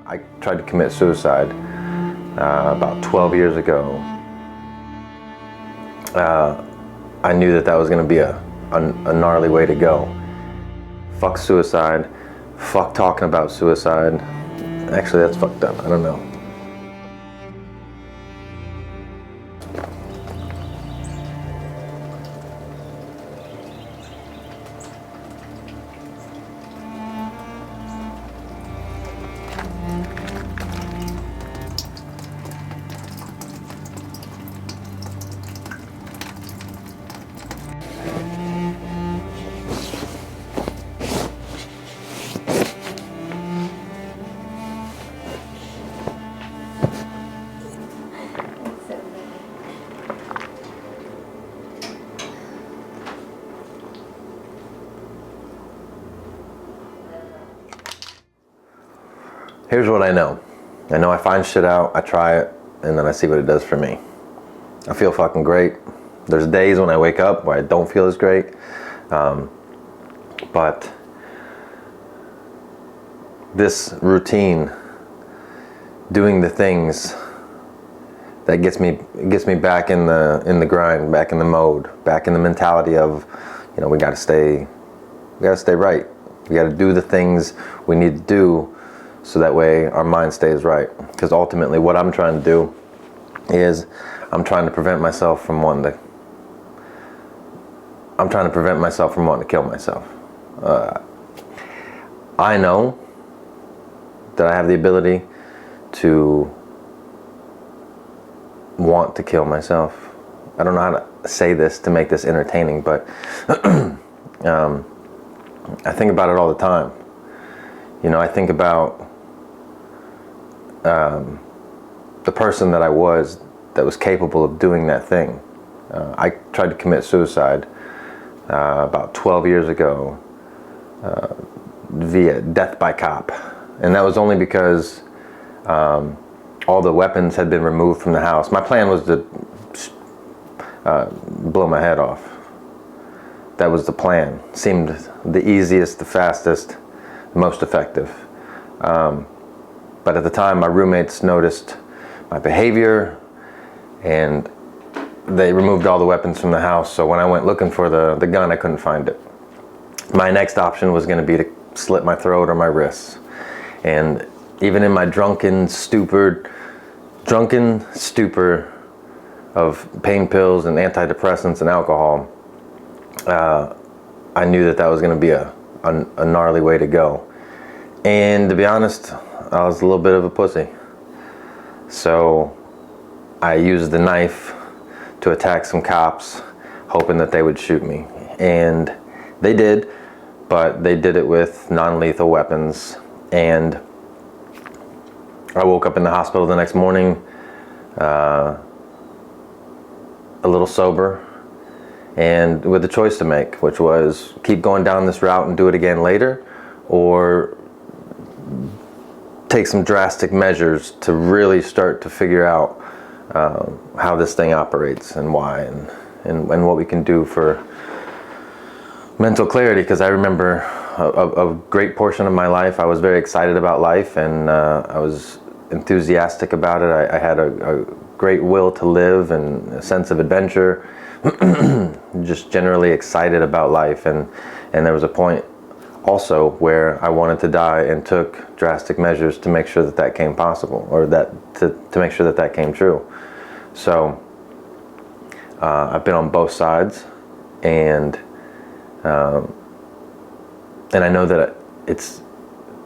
I tried to commit suicide about 12 years ago. I knew that that was going to be a gnarly way to go. Fuck suicide. Fuck talking about suicide. Actually, that's fucked up. I don't know. Here's what I know. I know I find shit out, I try it, and then I see what it does for me. I feel fucking great. There's days when I wake up where I don't feel as great. But this routine, doing the things that gets me back in the grind, back in the mode, back in the mentality of, we gotta stay right. We gotta do the things we need to do so that way our mind stays right. Because ultimately what I'm trying to do is I'm trying to prevent myself from wanting to kill myself. I know that I have the ability to want to kill myself. I don't know how to say this to make this entertaining, but I think about it all the time. I think about the person that I was that was capable of doing that thing. I tried to commit suicide about 12 years ago via death by cop. And that was only because all the weapons had been removed from the house. My plan was to blow my head off. That was the plan. Seemed the easiest, the fastest, the most effective. But at the time, my roommates noticed my behavior, and they removed all the weapons from the house. So when I went looking for the gun, I couldn't find it. My next option was going to be to slit my throat or my wrists. And even in my drunken stupor of pain pills and antidepressants and alcohol, I knew that was going to be a gnarly way to go. And to be honest, I was a little bit of a pussy. So I used the knife to attack some cops, hoping that they would shoot me. And they did, but they did it with non-lethal weapons. And I woke up in the hospital the next morning, a little sober, and with a choice to make, which was keep going down this route and do it again later, or take some drastic measures to really start to figure out how this thing operates and why, and what we can do for mental clarity. Because I remember a great portion of my life, I was very excited about life, and I was enthusiastic about it. I had a great will to live and a sense of adventure, just generally excited about life. And there was a point also where I wanted to die and took drastic measures to make sure that came possible, or to make sure that came true. So I've been on both sides, and I know that it's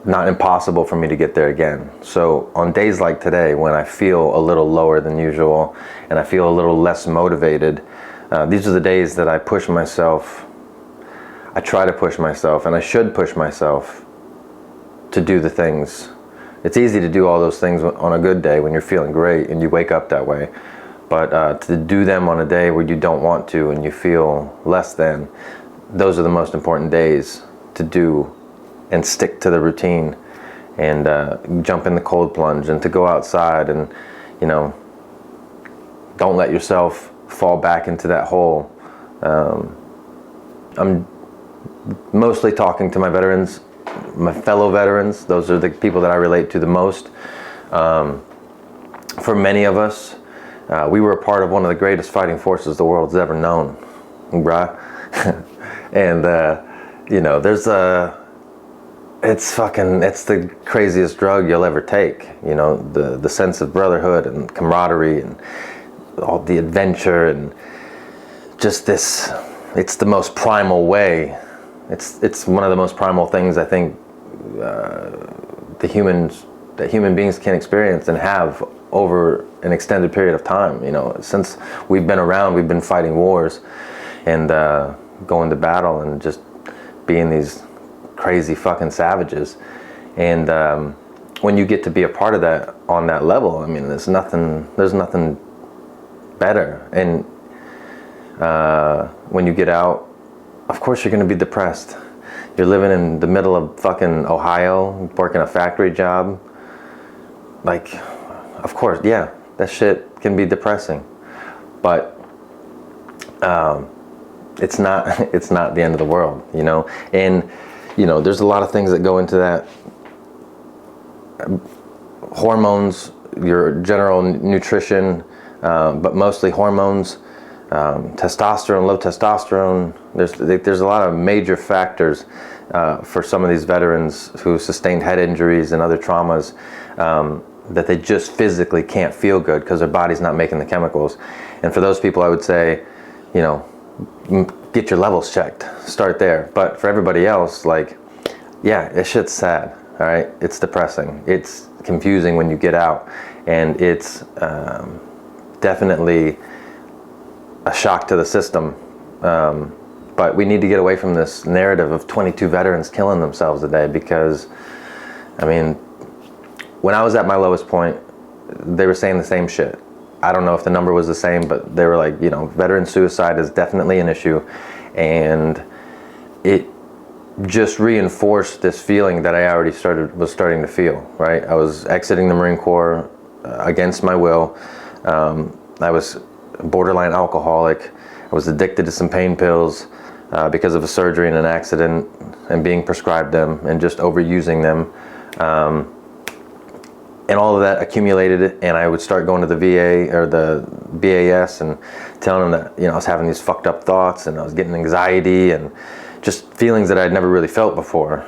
not impossible for me to get there again. So on days like today, when I feel a little lower than usual and I feel a little less motivated, these are the days that I push myself. I try to push myself, and I should push myself to do the things. It's easy to do all those things on a good day when you're feeling great and you wake up that way. But to do them on a day where you don't want to and you feel less than, those are the most important days to do and stick to the routine, and jump in the cold plunge, and to go outside and, don't let yourself fall back into that hole. I'm mostly talking to my veterans my fellow veterans. Those are the people that I relate to the most. For many of us, we were a part of one of the greatest fighting forces the world's ever known, bruh. And you know, it's the craziest drug you'll ever take. You know, the sense of brotherhood and camaraderie and all the adventure and just this. It's the most primal way. It's one of the most primal things I think that human beings can experience and have over an extended period of time. You know, since we've been around, we've been fighting wars and going to battle and just being these crazy fucking savages. And when you get to be a part of that on that level, I mean, there's nothing better. And when you get out, of course you're going to be depressed. You're living in the middle of fucking Ohio, working a factory job. Like, of course, yeah, that shit can be depressing. But it's not the end of the world, you know? And, you know, there's a lot of things that go into that. Hormones, your general nutrition, but mostly hormones, testosterone, low testosterone. There's a lot of major factors for some of these veterans who sustained head injuries and other traumas that they just physically can't feel good because their body's not making the chemicals. And for those people, I would say, you know, get your levels checked. Start there. But for everybody else, like, yeah, this shit's sad. All right, it's depressing. It's confusing when you get out, and it's definitely a shock to the system. But we need to get away from this narrative of 22 veterans killing themselves a day, because, I mean, when I was at my lowest point, they were saying the same shit. I don't know if the number was the same, but they were like, you know, veteran suicide is definitely an issue, and it just reinforced this feeling that I already was starting to feel, right? I was exiting the Marine Corps against my will. I was borderline alcoholic. I was addicted to some pain pills because of a surgery and an accident, and being prescribed them and just overusing them. And all of that accumulated, and I would start going to the VA or the BAS and telling them that, you know, I was having these fucked up thoughts and I was getting anxiety and just feelings that I'd never really felt before.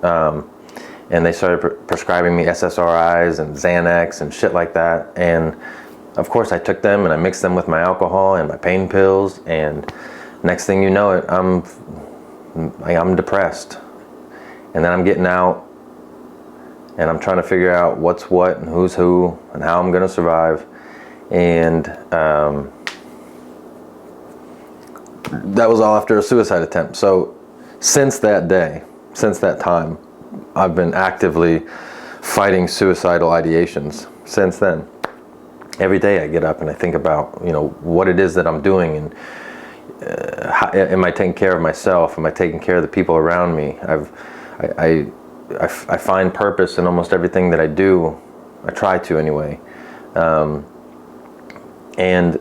And they started prescribing me SSRIs and Xanax and shit like that. And of course I took them and I mixed them with my alcohol and my pain pills, and next thing you know it, I'm depressed. And then I'm getting out and I'm trying to figure out what's what and who's who and how I'm gonna survive. And that was all after a suicide attempt. So since that day, since that time, I've been actively fighting suicidal ideations since then. Every day I get up and I think about, you know, what it is that I'm doing, and am I taking care of myself? Am I taking care of the people around me? I find purpose in almost everything that I do. I try to anyway. And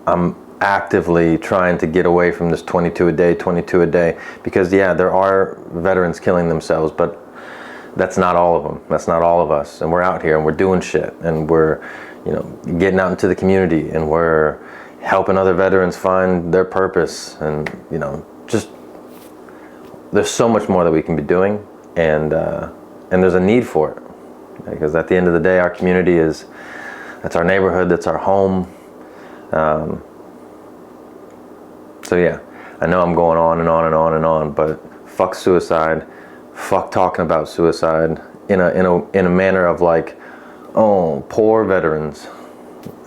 I'm actively trying to get away from this 22 a day, because yeah, there are veterans killing themselves, but that's not all of them. That's not all of us. And we're out here and we're doing shit, and we're, you know, getting out into the community, and we're helping other veterans find their purpose. And, you know, just, there's so much more that we can be doing. And there's a need for it, because at the end of the day, our community that's our neighborhood, that's our home. So yeah, I know I'm going on and on and on and on, but fuck suicide, fuck talking about suicide in a manner of like, oh, poor veterans.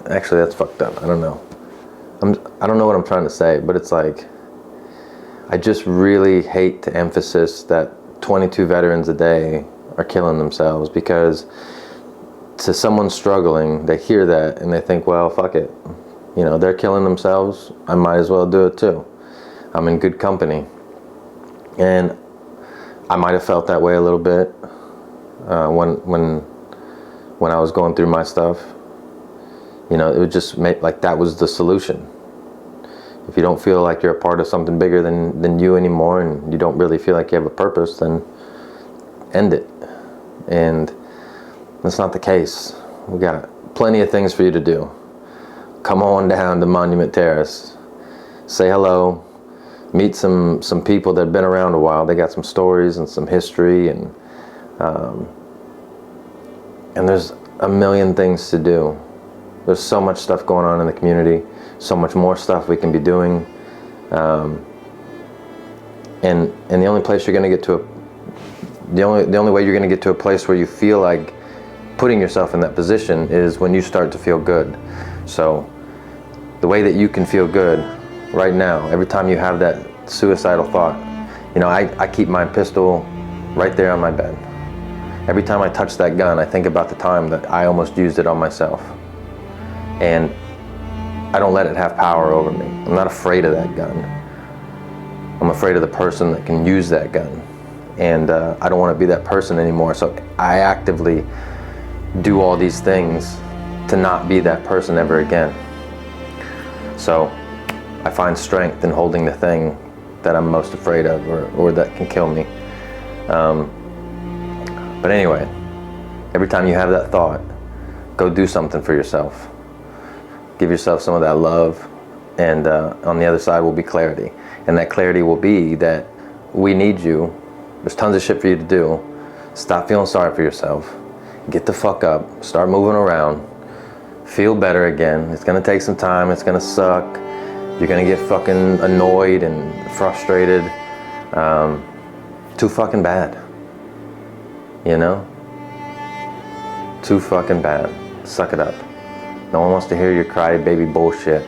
Actually, that's fucked up. I don't know. I don't know what I'm trying to say, but it's like, I just really hate to emphasize that 22 veterans a day are killing themselves, because to someone struggling, they hear that and they think, well, fuck it. You know, they're killing themselves, I might as well do it too. I'm in good company. And I might have felt that way a little bit when I was going through my stuff. You know, it would just make, like, that was the solution. If you don't feel like you're a part of something bigger than you anymore, and you don't really feel like you have a purpose, then end it. And that's not the case. We got plenty of things for you to do. Come on down to Monument Terrace. Say hello. Meet some people that have been around a while. They got some stories and some history, and there's a million things to do. There's so much stuff going on in the community, so much more stuff we can be doing, and the only place you're going to get to the only way you're going to get to a place where you feel like putting yourself in that position is when you start to feel good. So the way that you can feel good right now, every time you have that suicidal thought, you know, I keep my pistol right there on my bed. Every time I touch that gun, I think about the time that I almost used it on myself. And I don't let it have power over me. I'm not afraid of that gun. I'm afraid of the person that can use that gun. And I don't want to be that person anymore. So I actively do all these things to not be that person ever again. So I find strength in holding the thing that I'm most afraid of, or that can kill me. But anyway, every time you have that thought, go do something for yourself. Give yourself some of that love, and on the other side will be clarity. And that clarity will be that we need you. There's tons of shit for you to do. Stop feeling sorry for yourself. Get the fuck up. Start moving around. Feel better again. It's gonna take some time. It's gonna suck. You're gonna get fucking annoyed and frustrated. Too fucking bad. You know? Too fucking bad. Suck it up. No one wants to hear your crybaby bullshit.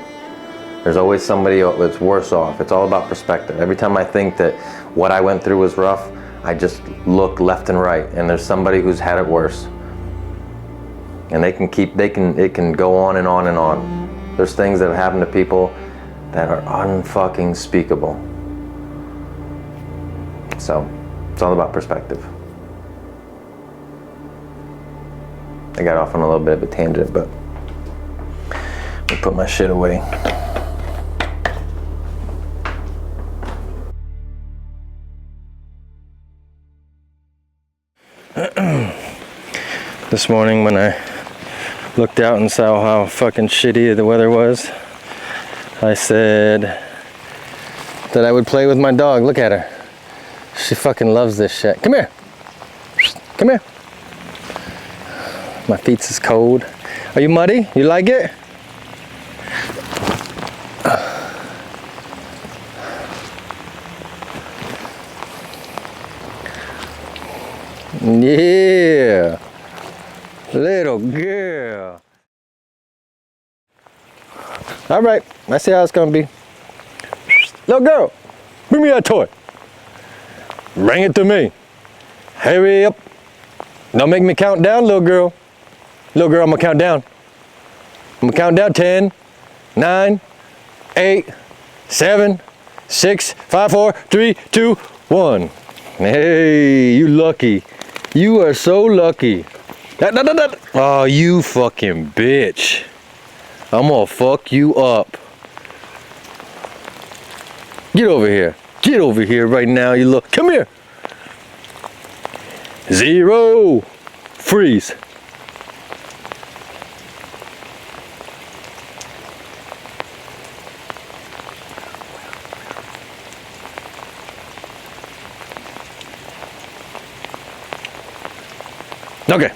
There's always somebody that's worse off. It's all about perspective. Every time I think that what I went through was rough, I just look left and right, and there's somebody who's had it worse. And it can go on and on and on. There's things that have happened to people that are unfucking speakable. So, it's all about perspective. I got off on a little bit of a tangent, but let me put my shit away. This morning when I looked out and saw how fucking shitty the weather was, I said that I would play with my dog. Look at her. She fucking loves this shit. Come here. Come here. My feet is cold. Are you muddy? You like it? Yeah. Little girl. All right, I see how it's gonna be. Little girl, bring me that toy. Bring it to me. Hurry up. Don't make me count down, little girl. Little girl, I'm gonna count down. I'm gonna count down 10, 9, 8, 7, 6, 5, 4, 3, 2, 1. Hey, you lucky. You are so lucky. Oh, you fucking bitch. I'm gonna fuck you up. Get over here. Get over here right now, you look. Come here. 0. Freeze. Okay.